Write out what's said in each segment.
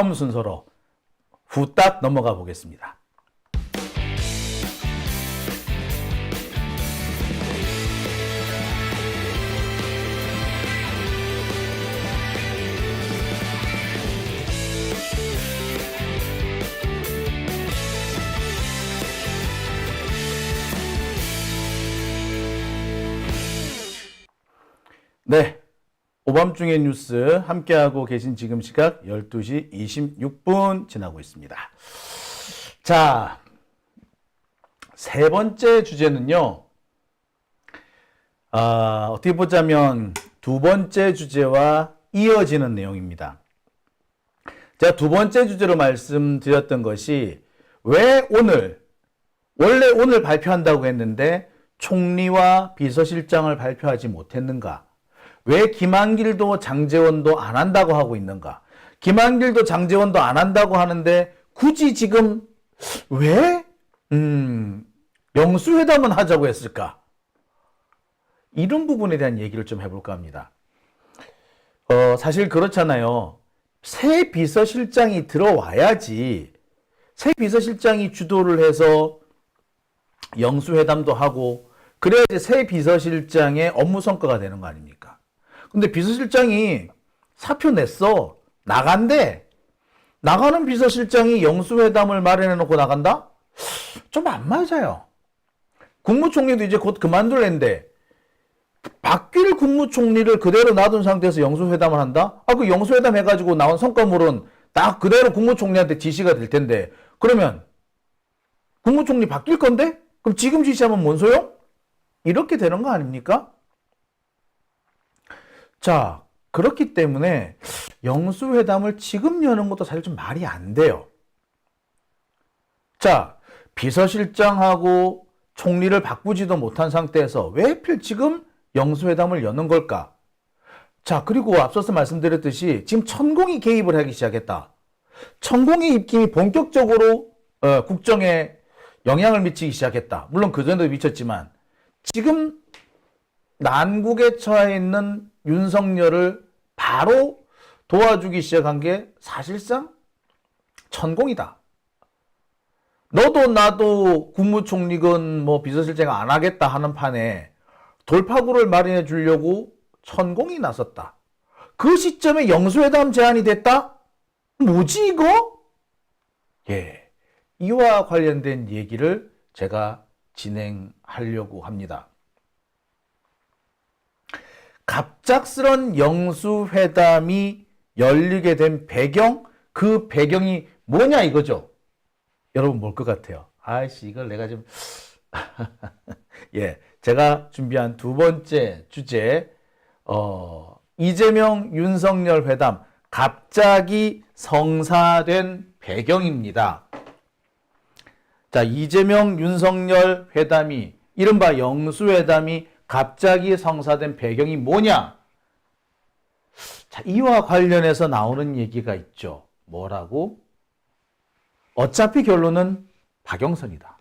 다음 순서로 후딱 넘어가 보겠습니다. 네, 오밤중의 뉴스 함께하고 계신 지금 시각 12시 26분 지나고 있습니다. 자, 세 번째 주제는요. 어떻게 보자면 두 번째 주제와 이어지는 내용입니다. 제가 두 번째 주제로 말씀드렸던 것이 왜 원래 오늘 발표한다고 했는데 총리와 비서실장을 발표하지 못했는가? 왜 김한길도 장제원도 안 한다고 하고 있는가? 김한길도 장제원도 안 한다고 하는데 굳이 지금 왜 영수회담은 하자고 했을까? 이런 부분에 대한 얘기를 좀 해볼까 합니다. 사실 그렇잖아요. 새 비서실장이 들어와야지 새 비서실장이 주도를 해서 영수회담도 하고 그래야지 새 비서실장의 업무 성과가 되는 거 아닙니까? 근데 비서실장이 사표 냈어. 나간대. 나가는 비서실장이 영수회담을 마련해 놓고 나간다? 좀 안 맞아요. 국무총리도 이제 곧 그만둘 앤데 바뀔 국무총리를 그대로 놔둔 상태에서 영수회담을 한다? 그 영수회담 해가지고 나온 성과물은 딱 그대로 국무총리한테 지시가 될 텐데 그러면 국무총리 바뀔 건데? 그럼 지금 지시하면 뭔 소용? 이렇게 되는 거 아닙니까? 자, 그렇기 때문에 영수회담을 지금 여는 것도 사실 좀 말이 안 돼요. 자, 비서실장하고 총리를 바꾸지도 못한 상태에서 왜 하필 지금 영수회담을 여는 걸까? 자, 그리고 앞서서 말씀드렸듯이 지금 천공이 개입을 하기 시작했다. 천공의 입김이 본격적으로 국정에 영향을 미치기 시작했다. 물론 그전에도 미쳤지만 지금 난국에 처해 있는 윤석열을 바로 도와주기 시작한 게 사실상 천공이다. 너도 나도 국무총리건 뭐 비서실장 안 하겠다 하는 판에 돌파구를 마련해 주려고 천공이 나섰다. 그 시점에 영수회담 제안이 됐다? 뭐지 이거? 예, 이와 관련된 얘기를 제가 진행하려고 합니다. 갑작스런 영수회담이 열리게 된 배경, 그 배경이 뭐냐 이거죠. 여러분 뭘 것 같아요? 아이씨, 이걸 내가 좀 예, 제가 준비한 두 번째 주제, 이재명 윤석열 회담 갑자기 성사된 배경입니다. 자, 이재명 윤석열 회담이 이른바 영수회담이 갑자기 성사된 배경이 뭐냐? 자, 이와 관련해서 나오는 얘기가 있죠. 뭐라고? 어차피 결론은 박영선이다.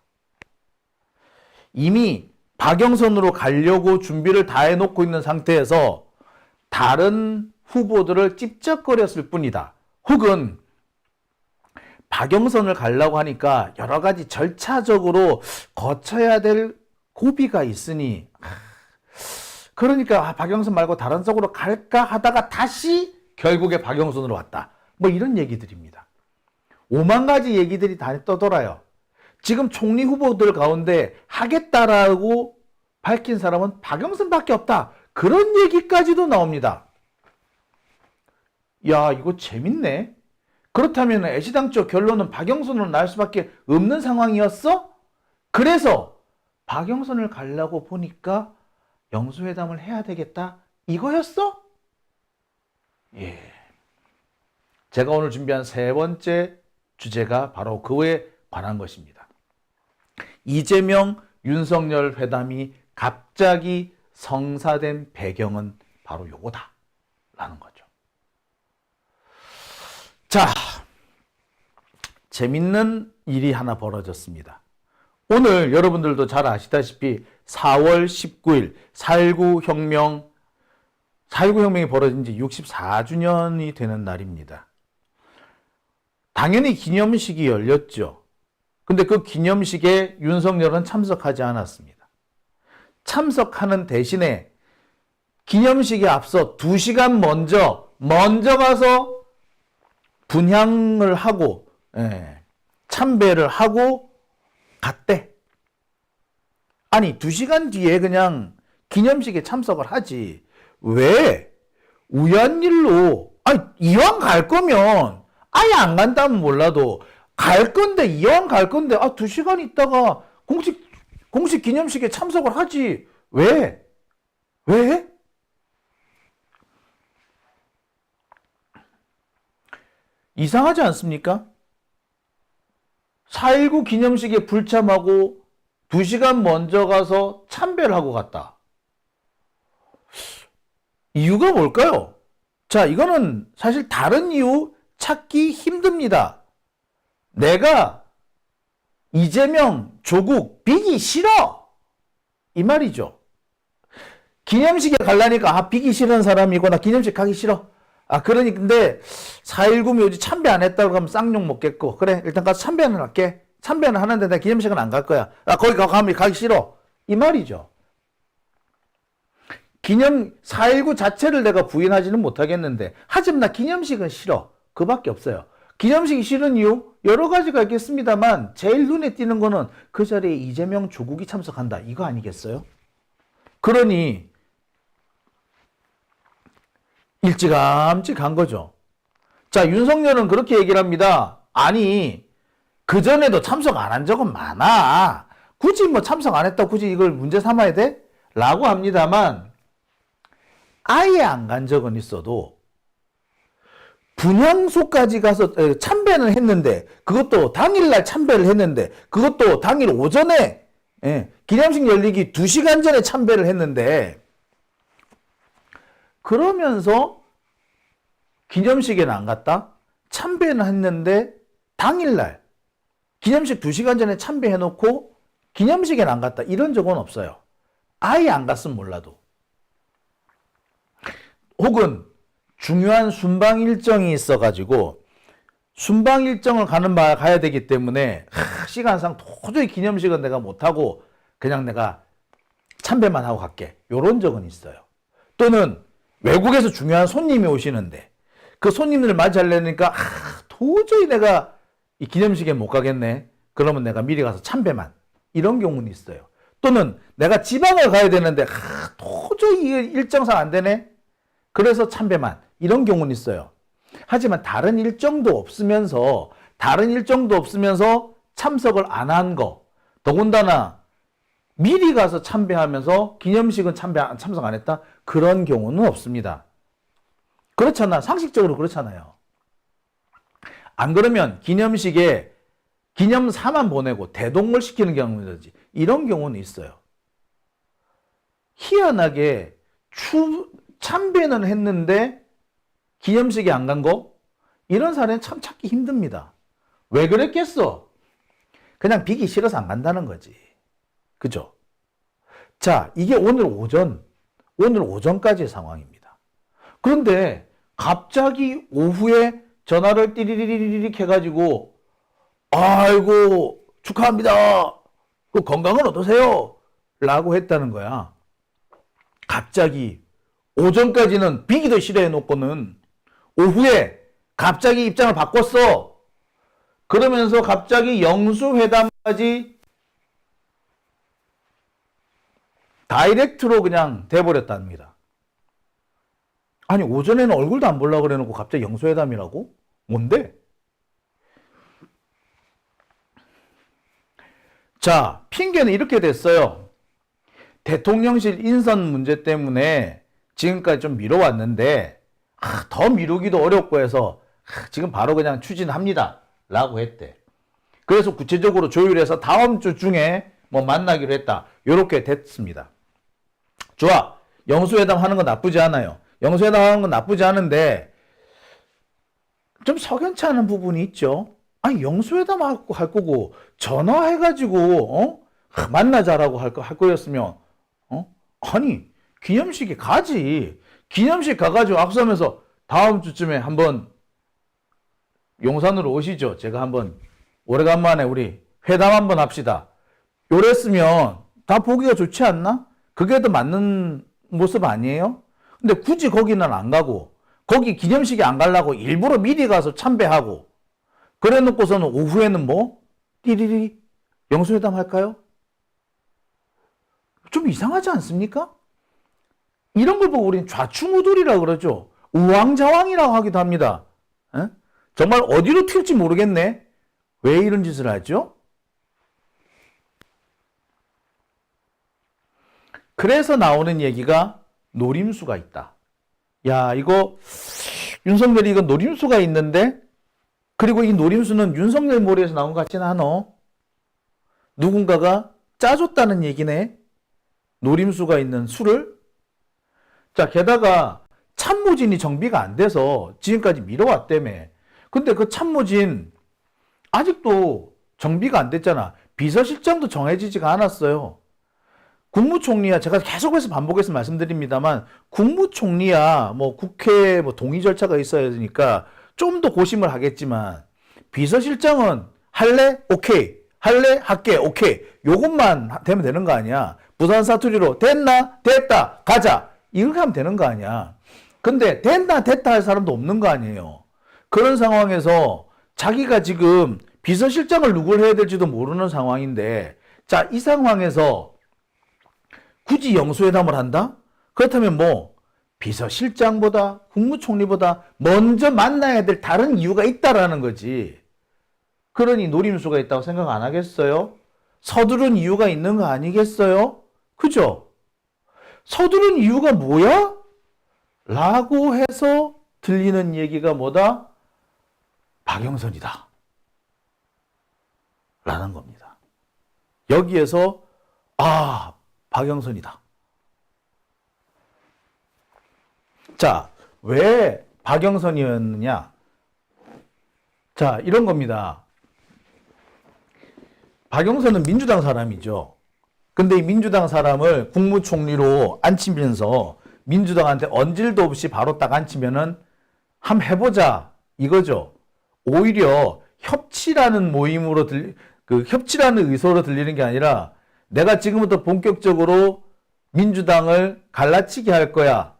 이미 박영선으로 가려고 준비를 다 해놓고 있는 상태에서 다른 후보들을 찝쩍거렸을 뿐이다. 혹은 박영선을 가려고 하니까 여러 가지 절차적으로 거쳐야 될 고비가 있으니 그러니까 박영선 말고 다른 쪽으로 갈까 하다가 다시 결국에 박영선으로 왔다. 뭐 이런 얘기들입니다. 5만 가지 얘기들이 다 떠돌아요. 지금 총리 후보들 가운데 하겠다라고 밝힌 사람은 박영선밖에 없다. 그런 얘기까지도 나옵니다. 야, 이거 재밌네. 그렇다면 애시당초 결론은 박영선으로 날 수밖에 없는 상황이었어? 그래서 박영선을 가려고 보니까 영수회담을 해야 되겠다. 이거였어? 예. 제가 오늘 준비한 세 번째 주제가 바로 그에 관한 것입니다. 이재명, 윤석열 회담이 갑자기 성사된 배경은 바로 요거다. 라는 거죠. 자, 재밌는 일이 하나 벌어졌습니다. 오늘 여러분들도 잘 아시다시피 4월 19일 4.19 혁명이 벌어진 지 64주년이 되는 날입니다. 당연히 기념식이 열렸죠. 근데 그 기념식에 윤석열은 참석하지 않았습니다. 참석하는 대신에 기념식에 앞서 2시간 먼저 가서 분향을 하고, 참배를 하고 갔대. 아니, 2시간 뒤에 그냥 기념식에 참석을 하지. 왜? 우연일로, 아니, 이왕 갈 거면, 아예 안 간다면 몰라도, 갈 건데, 이왕 갈 건데, 2시간 있다가 공식 기념식에 참석을 하지. 왜? 왜? 이상하지 않습니까? 4.19 기념식에 불참하고 2시간 먼저 가서 참배를 하고 갔다. 이유가 뭘까요? 자, 이거는 사실 다른 이유 찾기 힘듭니다. 내가 이재명, 조국 비기 싫어! 이 말이죠. 기념식에 가려니까 비기 싫은 사람이고 나 기념식 가기 싫어. 그러니 근데 4.19 묘지 참배 안 했다고 하면 쌍욕 먹겠고, 그래 일단 가서 참배는 할게. 참배는 하는데 내가 기념식은 안 갈 거야. 거기 가면 가기 싫어. 이 말이죠. 4.19 자체를 내가 부인하지는 못하겠는데, 하지만 나 기념식은 싫어. 그밖에 없어요. 기념식이 싫은 이유 여러 가지가 있겠습니다만 제일 눈에 띄는 거는 그 자리에 이재명, 조국이 참석한다. 이거 아니겠어요? 그러니 일찌감치 간 거죠. 자, 윤석열은 그렇게 얘기를 합니다. 아니, 그전에도 참석 안 한 적은 많아. 굳이 참석 안 했다고 굳이 이걸 문제 삼아야 돼? 라고 합니다만, 아예 안 간 적은 있어도, 분향소까지 가서 참배는 했는데, 그것도 당일날 참배를 했는데, 그것도 당일 오전에, 기념식 열리기 2시간 전에 참배를 했는데, 그러면서 기념식에는 안 갔다? 참배는 했는데 당일날 기념식 2시간 전에 참배해놓고 기념식에는 안 갔다. 이런 적은 없어요. 아예 안 갔으면 몰라도. 혹은 중요한 순방 일정이 있어가지고 순방 일정을 가야 되기 때문에 시간상 도저히 기념식은 내가 못하고 그냥 내가 참배만 하고 갈게. 이런 적은 있어요. 또는 외국에서 중요한 손님이 오시는데 그 손님들을 맞이하려니까 도저히 내가 이 기념식에 못 가겠네. 그러면 내가 미리 가서 참배만. 이런 경우는 있어요. 또는 내가 지방을 가야 되는데 도저히 일정상 안 되네. 그래서 참배만. 이런 경우는 있어요. 하지만 다른 일정도 없으면서 참석을 안 한 거. 더군다나 미리 가서 참배하면서 기념식은 참석 안 했다? 그런 경우는 없습니다. 그렇잖아. 상식적으로 그렇잖아요. 안 그러면 기념식에 기념사만 보내고 대동을 시키는 경우라든지 이런 경우는 있어요. 희한하게 참배는 했는데 기념식에 안 간 거? 이런 사례는 참 찾기 힘듭니다. 왜 그랬겠어? 그냥 비기 싫어서 안 간다는 거지. 그죠? 자, 이게 오늘 오전까지의 상황입니다. 그런데 갑자기 오후에 전화를 띠리리리릭 해가지고, 아이고, 축하합니다. 그 건강은 어떠세요? 라고 했다는 거야. 갑자기 오전까지는 비기도 싫어해 놓고는 오후에 갑자기 입장을 바꿨어. 그러면서 갑자기 영수회담까지 다이렉트로 그냥 돼버렸답니다. 아니, 오전에는 얼굴도 안 보려고 그래놓고 갑자기 영수회담이라고? 뭔데? 자, 핑계는 이렇게 됐어요. 대통령실 인선 문제 때문에 지금까지 좀 미뤄왔는데, 더 미루기도 어렵고 해서 지금 바로 그냥 추진합니다. 라고 했대. 그래서 구체적으로 조율해서 다음 주 중에 만나기로 했다. 요렇게 됐습니다. 좋아. 영수회담 하는 건 나쁘지 않아요. 영수회담 하는 건 나쁘지 않은데 좀 석연치 않은 부분이 있죠. 아니, 영수회담 할 거고 전화해가지고 만나자라고 할 거였으면 아니, 기념식에 가지. 기념식 가가지고 악수하면서 다음 주쯤에 한번 용산으로 오시죠. 제가 한번 오래간만에 우리 회담 한번 합시다. 요랬으면 다 보기가 좋지 않나? 그게 더 맞는 모습 아니에요? 근데 굳이 거기는 안 가고 거기 기념식에 안 가려고 일부러 미리 가서 참배하고 그래 놓고서는 오후에는 뭐 띠리리 영수회담 할까요? 좀 이상하지 않습니까? 이런 걸 보고 우리는 좌충우돌이라고 그러죠. 우왕좌왕이라고 하기도 합니다. 에? 정말 어디로 튈지 모르겠네. 왜 이런 짓을 하죠? 그래서 나오는 얘기가 노림수가 있다. 야, 이거 윤석열이 이거 노림수가 있는데 그리고 이 노림수는 윤석열 머리에서 나온 것 같지는 않아. 누군가가 짜줬다는 얘기네. 노림수가 있는 수를. 자, 게다가 참모진이 정비가 안 돼서 지금까지 미뤄왔다며. 근데 그 참모진 아직도 정비가 안 됐잖아. 비서실장도 정해지지가 않았어요. 국무총리야, 제가 계속해서 반복해서 말씀드립니다만, 국무총리야, 뭐 국회 뭐 동의 절차가 있어야 되니까 좀 더 고심을 하겠지만, 비서실장은 할래? 오케이. 할래? 할게. 오케이. 요것만 되면 되는 거 아니야. 부산 사투리로 됐나? 됐다. 가자. 이렇게 하면 되는 거 아니야. 근데 됐나? 됐다 할 사람도 없는 거 아니에요. 그런 상황에서 자기가 지금 비서실장을 누굴 해야 될지도 모르는 상황인데, 자, 이 상황에서 굳이 영수회담을 한다? 그렇다면 뭐 비서실장보다 국무총리보다 먼저 만나야 될 다른 이유가 있다라는 거지. 그러니 노림수가 있다고 생각 안 하겠어요? 서두른 이유가 있는 거 아니겠어요? 그죠? 서두른 이유가 뭐야? 라고 해서 들리는 얘기가 뭐다? 박영선이다. 라는 겁니다. 여기에서 박영선이다. 자, 왜 박영선이었느냐? 자, 이런 겁니다. 박영선은 민주당 사람이죠. 근데 이 민주당 사람을 국무총리로 앉히면서 민주당한테 언질도 없이 바로 딱 앉히면은 한번 해보자 이거죠. 오히려 협치라는 모임으로 협치라는 의소로 들리는 게 아니라 내가 지금부터 본격적으로 민주당을 갈라치게 할 거야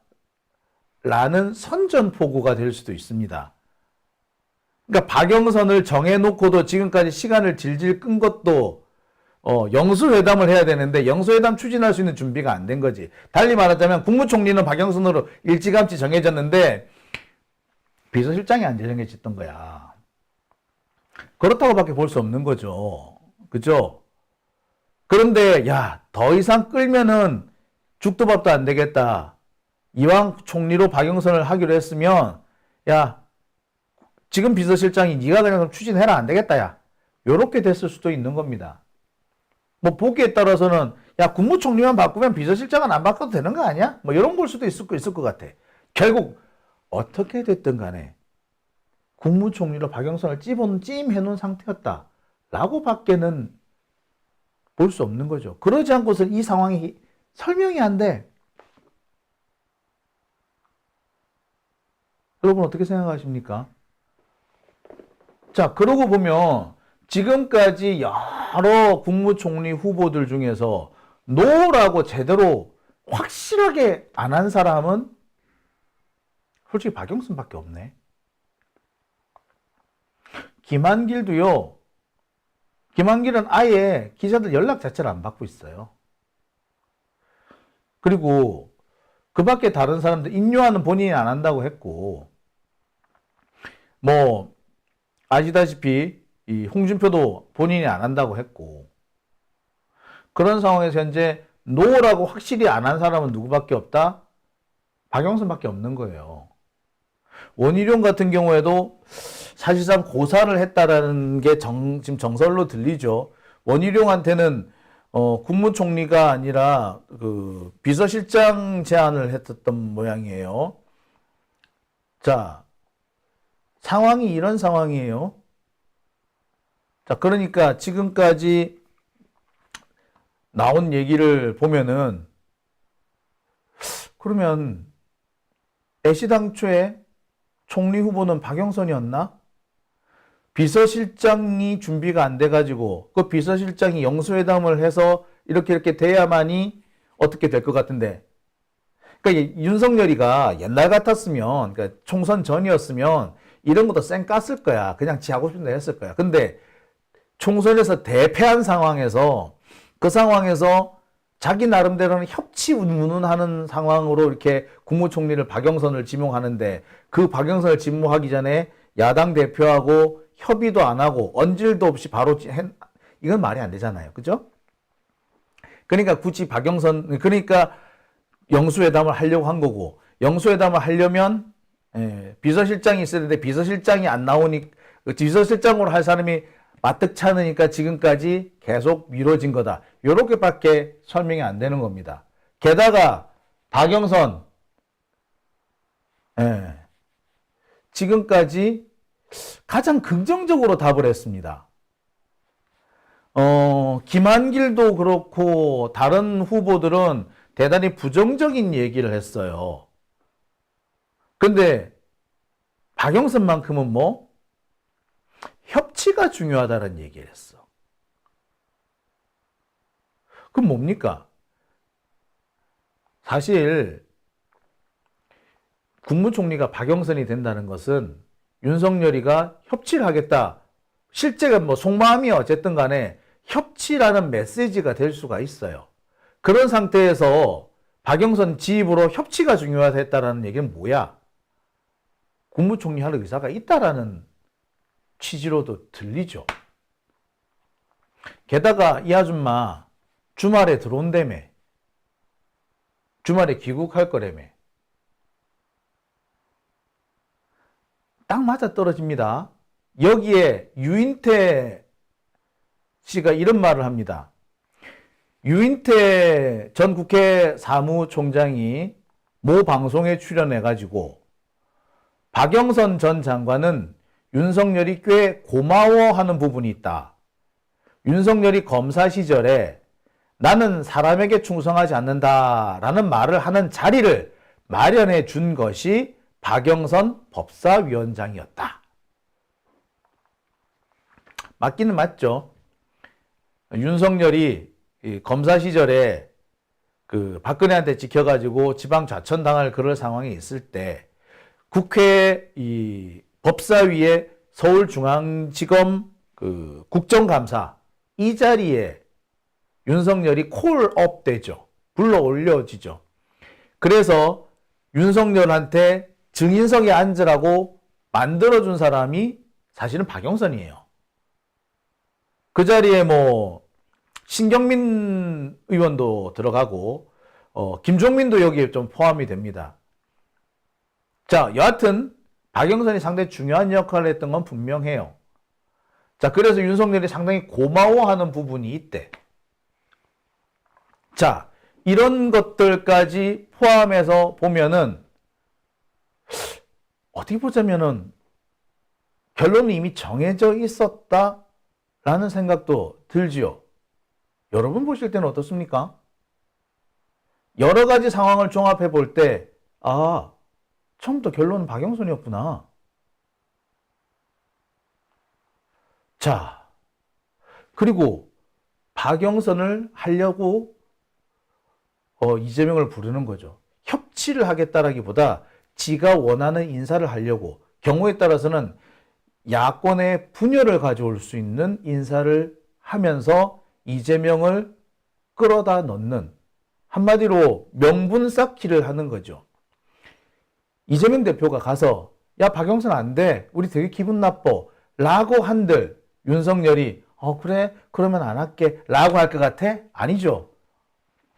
라는 선전포고가 될 수도 있습니다. 그러니까 박영선을 정해놓고도 지금까지 시간을 질질 끈 것도 영수회담을 해야 되는데 영수회담 추진할 수 있는 준비가 안 된 거지. 달리 말하자면 국무총리는 박영선으로 일찌감치 정해졌는데 비서실장이 안 정해졌던 거야. 그렇다고밖에 볼 수 없는 거죠. 그죠? 그런데 더 이상 끌면은 죽도 밥도 안 되겠다. 이왕 총리로 박영선을 하기로 했으면 지금 비서실장이 네가 그냥 추진해라 안 되겠다. 요렇게 됐을 수도 있는 겁니다. 뭐 보기에 따라서는 국무총리만 바꾸면 비서실장은 안 바꿔도 되는 거 아니야? 뭐 이런 걸 수도 있을 것 같아. 결국 어떻게 됐든 간에 국무총리로 박영선을 찜해놓은 상태였다. 라고 밖에는 볼 수 없는 거죠. 그러지 않고서는 이 상황이 설명이 안 돼. 여러분 어떻게 생각하십니까? 자, 그러고 보면 지금까지 여러 국무총리 후보들 중에서 노라고 제대로 확실하게 안 한 사람은 솔직히 박영선밖에 없네. 김한길도요. 김한길은 아예 기자들 연락 자체를 안 받고 있어요. 그리고 그 밖에 다른 사람들 인요하는 본인이 안 한다고 했고 뭐 아시다시피 이 홍준표도 본인이 안 한다고 했고 그런 상황에서 현재 노라고 확실히 안 한 사람은 누구밖에 없다? 박영선밖에 없는 거예요. 원희룡 같은 경우에도 사실상 고사를 했다라는 게 지금 정설로 들리죠. 원희룡한테는 국무총리가 아니라 그 비서실장 제안을 했었던 모양이에요. 자, 상황이 이런 상황이에요. 자, 그러니까 지금까지 나온 얘기를 보면은 그러면 애시당초에 총리 후보는 박영선이었나? 비서실장이 준비가 안 돼가지고 그 비서실장이 영수회담을 해서 이렇게 돼야만이 어떻게 될 것 같은데. 그러니까 윤석열이가 옛날 같았으면, 그러니까 총선 전이었으면 이런 것도 쌩 깠을 거야. 그냥 지 하고 싶은 데 했을 거야. 근데 총선에서 대패한 상황에서 그 상황에서 자기 나름대로는 협치 운운하는 상황으로 이렇게 국무총리를 박영선을 지명하는데 그 박영선을 지명하기 전에 야당 대표하고 협의도 안 하고 언질도 없이 바로 이건 말이 안 되잖아요. 그죠? 그러니까 굳이 그러니까 영수회담을 하려고 한 거고, 영수회담을 하려면 비서실장이 있어야 되는데 비서실장이 안 나오니 비서실장으로 할 사람이 마뜩치 않으니까 지금까지 계속 미뤄진 거다. 요렇게밖에 설명이 안 되는 겁니다. 게다가 박영선 지금까지 가장 긍정적으로 답을 했습니다. 김한길도 그렇고 다른 후보들은 대단히 부정적인 얘기를 했어요. 근데 박영선만큼은 뭐 협치가 중요하다는 얘기를 했어. 그럼 뭡니까? 사실 국무총리가 박영선이 된다는 것은 윤석열이가 협치를 하겠다. 실제가 뭐 속마음이 어쨌든 간에 협치라는 메시지가 될 수가 있어요. 그런 상태에서 박영선 지휘부로 협치가 중요하다는 얘기는 뭐야? 국무총리 할 의사가 있다라는 취지로도 들리죠. 게다가 이 아줌마 주말에 들어온다며. 주말에 귀국할 거라며. 딱 맞아 떨어집니다. 여기에 유인태 씨가 이런 말을 합니다. 유인태 전 국회 사무총장이 모 방송에 출연해가지고 박영선 전 장관은 윤석열이 꽤 고마워하는 부분이 있다. 윤석열이 검사 시절에 나는 사람에게 충성하지 않는다라는 말을 하는 자리를 마련해 준 것이 박영선 법사위원장이었다. 맞기는 맞죠. 윤석열이 검사 시절에 그 박근혜한테 찍혀가지고 지방 좌천당할 그럴 상황이 있을 때 국회 이 법사위에 서울중앙지검 그 국정감사 이 자리에 윤석열이 콜업 되죠. 불러 올려지죠. 그래서 윤석열한테 증인석에 앉으라고 만들어준 사람이 사실은 박영선이에요. 그 자리에 뭐 신경민 의원도 들어가고 김종민도 여기에 좀 포함이 됩니다. 자, 여하튼 박영선이 상당히 중요한 역할을 했던 건 분명해요. 자, 그래서 윤석열이 상당히 고마워하는 부분이 있대. 자, 이런 것들까지 포함해서 보면은 어떻게 보자면은 결론이 이미 정해져 있었다라는 생각도 들지요. 여러분 보실 때는 어떻습니까? 여러 가지 상황을 종합해 볼 때, 아, 처음부터 결론은 박영선이었구나. 자, 그리고 박영선을 하려고 이재명을 부르는 거죠. 협치를 하겠다라기보다 지가 원하는 인사를 하려고, 경우에 따라서는 야권의 분열을 가져올 수 있는 인사를 하면서 이재명을 끌어다 넣는, 한마디로 명분 쌓기를 하는 거죠. 이재명 대표가 가서 야 박영선 안 돼, 우리 되게 기분 나빠 라고 한들 윤석열이 그래 그러면 안 할게 라고 할 것 같아? 아니죠.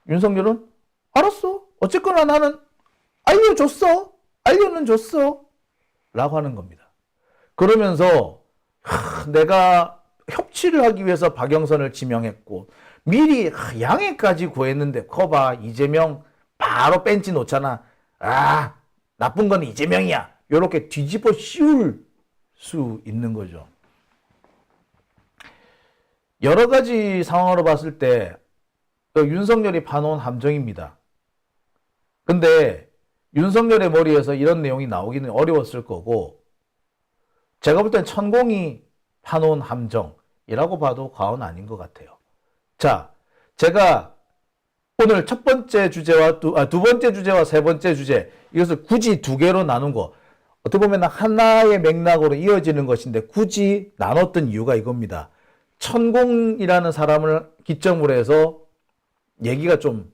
윤석열은 알았어, 어쨌거나 나는 알려는 줬어 라고 하는 겁니다. 그러면서 내가 협치를 하기 위해서 박영선을 지명했고 미리 양해까지 구했는데 거봐 이재명 바로 벤치 놓잖아. 아, 나쁜 건 이재명이야. 이렇게 뒤집어 씌울 수 있는 거죠. 여러 가지 상황으로 봤을 때 윤석열이 파놓은 함정입니다. 근데 윤석열의 머리에서 이런 내용이 나오기는 어려웠을 거고, 제가 볼 땐 천공이 파놓은 함정이라고 봐도 과언 아닌 것 같아요. 자, 제가 오늘 첫 번째 주제와 두 번째 주제와 세 번째 주제, 이것을 굳이 두 개로 나눈 거, 어떻게 보면 하나의 맥락으로 이어지는 것인데 굳이 나눴던 이유가 이겁니다. 천공이라는 사람을 기점으로 해서 얘기가 좀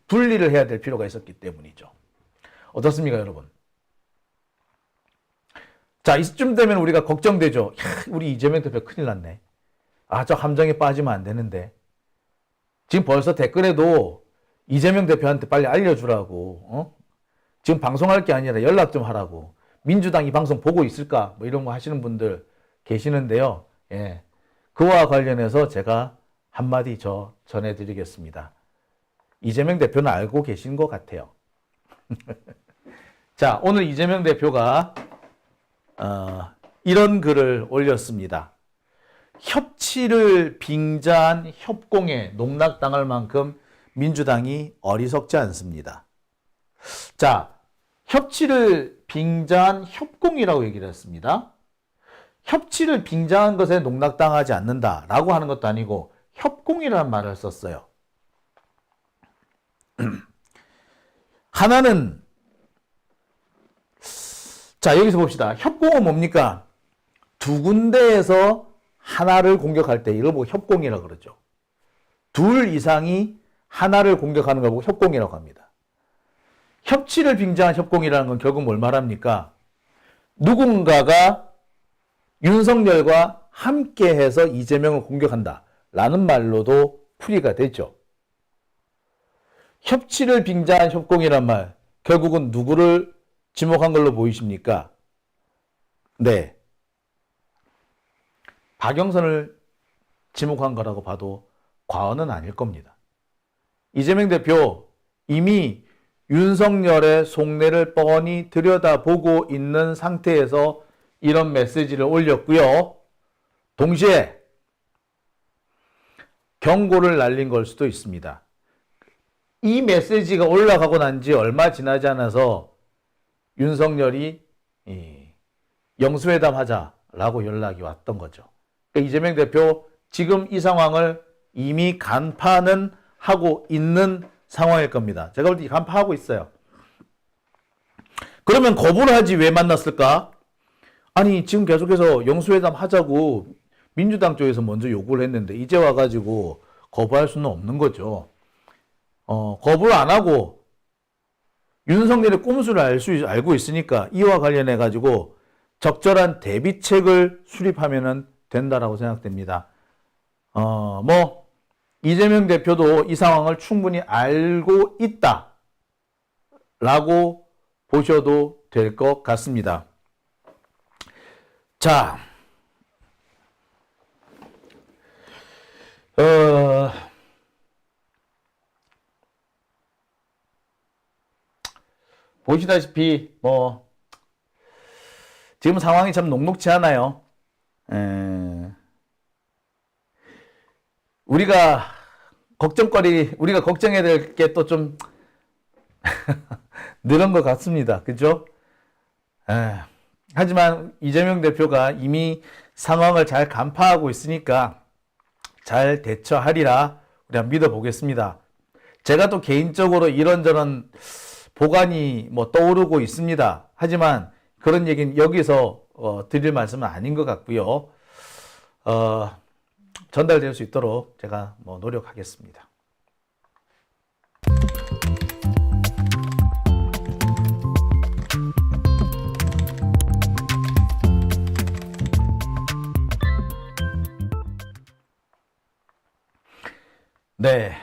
분리를 해야 될 필요가 있었기 때문이죠. 어떻습니까, 여러분? 자, 이쯤 되면 우리가 걱정되죠. 우리 이재명 대표 큰일 났네. 저 함정에 빠지면 안 되는데. 지금 벌써 댓글에도 이재명 대표한테 빨리 알려주라고, 지금 방송할 게 아니라 연락 좀 하라고. 민주당 이 방송 보고 있을까? 뭐 이런 거 하시는 분들 계시는데요. 예. 그와 관련해서 제가 한마디 전해드리겠습니다. 이재명 대표는 알고 계신 것 같아요. 자, 오늘 이재명 대표가 이런 글을 올렸습니다. 협치를 빙자한 협공에 농락당할 만큼 민주당이 어리석지 않습니다. 자, 협치를 빙자한 협공이라고 얘기를 했습니다. 협치를 빙자한 것에 농락당하지 않는다라고 하는 것도 아니고 협공이라는 말을 썼어요. 하나는, 자, 여기서 봅시다. 협공은 뭡니까? 두 군데에서 하나를 공격할 때 이걸 보고 협공이라고 그러죠. 둘 이상이 하나를 공격하는 걸 보고 협공이라고 합니다. 협치를 빙자한 협공이라는 건 결국 뭘 말합니까? 누군가가 윤석열과 함께해서 이재명을 공격한다 라는 말로도 풀이가 되죠. 협치를 빙자한 협공이란 말, 결국은 누구를 지목한 걸로 보이십니까? 네. 박영선을 지목한 거라고 봐도 과언은 아닐 겁니다. 이재명 대표 이미 윤석열의 속내를 뻔히 들여다보고 있는 상태에서 이런 메시지를 올렸고요. 동시에 경고를 날린 걸 수도 있습니다. 이 메시지가 올라가고 난 지 얼마 지나지 않아서 윤석열이 영수회담 하자라고 연락이 왔던 거죠. 그러니까 이재명 대표 지금 이 상황을 이미 간파는 하고 있는 상황일 겁니다. 제가 볼 때 간파하고 있어요. 그러면 거부를 하지 왜 만났을까? 아니, 지금 계속해서 영수회담 하자고 민주당 쪽에서 먼저 요구를 했는데 이제 와가지고 거부할 수는 없는 거죠. 거부를 안 하고 윤석열의 꼼수를 알고 있으니까 이와 관련해가지고 적절한 대비책을 수립하면 된다라고 생각됩니다. 이재명 대표도 이 상황을 충분히 알고 있다라고 보셔도 될 것 같습니다. 자, 보시다시피 지금 상황이 참 녹록지 않아요. 우리가 걱정해야 될 게 또 좀 늘은 것 같습니다. 그죠? 하지만 이재명 대표가 이미 상황을 잘 간파하고 있으니까 잘 대처하리라 우리가 믿어보겠습니다. 제가 또 개인적으로 이런저런 보관이 떠오르고 있습니다. 하지만 그런 얘기는 여기서 드릴 말씀은 아닌 것 같고요. 전달될 수 있도록 제가 노력하겠습니다. 네.